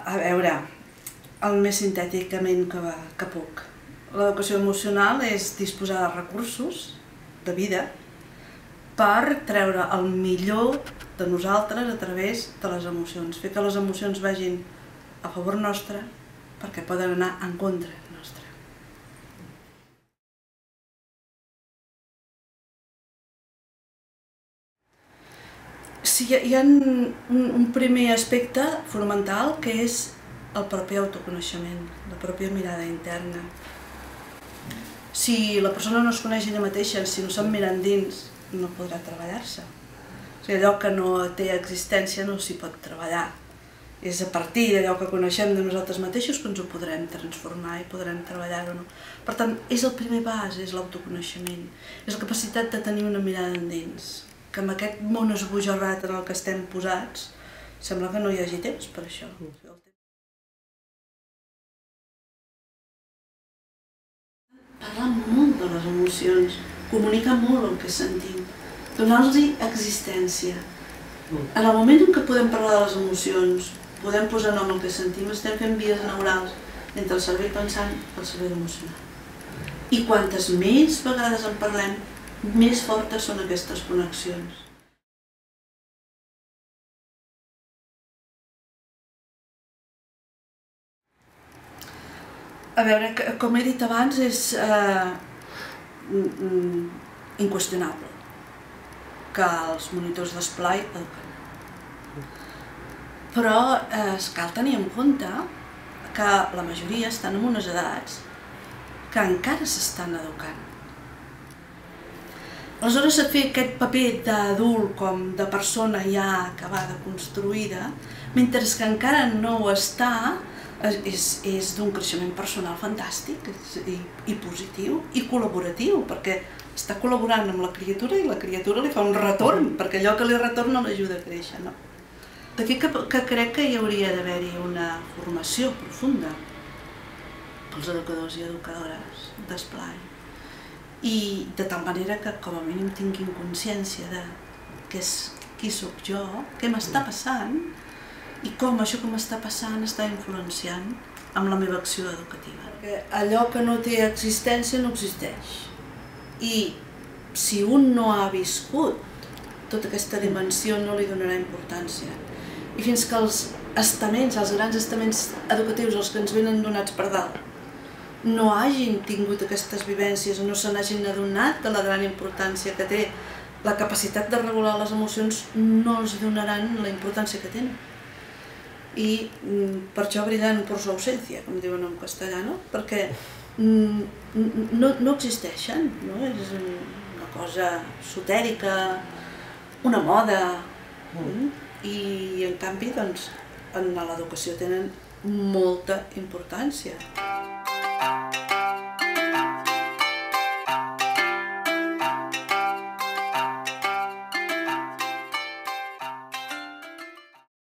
A veure, el més sintèticament que puc. L'educació emocional és disposar de recursos, de vida, per treure el millor de nosaltres a través de les emocions. Fer que les emocions vagin a favor nostre perquè poden anar en contra nostra. Sí, hi ha un primer aspecte fonamental que és el propi autoconeixement, la pròpia mirada interna. Si la persona no es coneix ella mateixa, si no se'n mira endins, no podrà treballar-se. O sigui, allò que no té existència no s'hi pot treballar. És a partir d'allò que coneixem de nosaltres mateixos que ens ho podrem transformar i podrem treballar-ho. Per tant, és el primer pas, és l'autoconeixement. És la capacitat de tenir una mirada endins. Que amb aquest món esbojarrat en el que estem posats, sembla que no hi hagi temps per això. Parlar molt de les emocions, comunicar molt el que sentim, donar-los existència. En el moment en què podem parlar de les emocions, podem posar nom al que sentim, estem fent vies neurals entre el cervell pensant i el cervell emocional. I quantes més vegades en parlem, més fortes són aquestes connexions. A veure, com he dit abans, és inqüestionable que els monitors d'esplai eduquen. Però cal tenir en compte que la majoria estan en unes edats que encara s'estan educant. Aleshores, fer aquest paper d'adult com de persona ja acabada, construïda, mentre que encara no ho està, és d'un creixement personal fantàstic i positiu i col·laboratiu, perquè està col·laborant amb la criatura i la criatura li fa un retorn, perquè allò que li retorna l'ajuda a créixer. D'aquí que crec que hi hauria d'haver-hi una formació profunda pels educadors i educadores d'esplai. I de tal manera que com a mínim tinguin consciència de qui sóc jo, què m'està passant i com això que m'està passant està influenciant amb la meva acció educativa. Perquè allò que no té existència no existeix. I si un no ha viscut tota aquesta dimensió no li donarà importància. I fins que els estaments, els grans estaments educatius, els que ens venen donats per dalt, no hagin tingut aquestes vivències o no se n'hagin adonat de la gran importància que té la capacitat de regular les emocions, no els donaran la importància que tenen. I per això brillant por su ausencia, com diuen en castellà, perquè no existeixen, és una cosa esotèrica, una moda, i en canvi en l'educació tenen molta importància.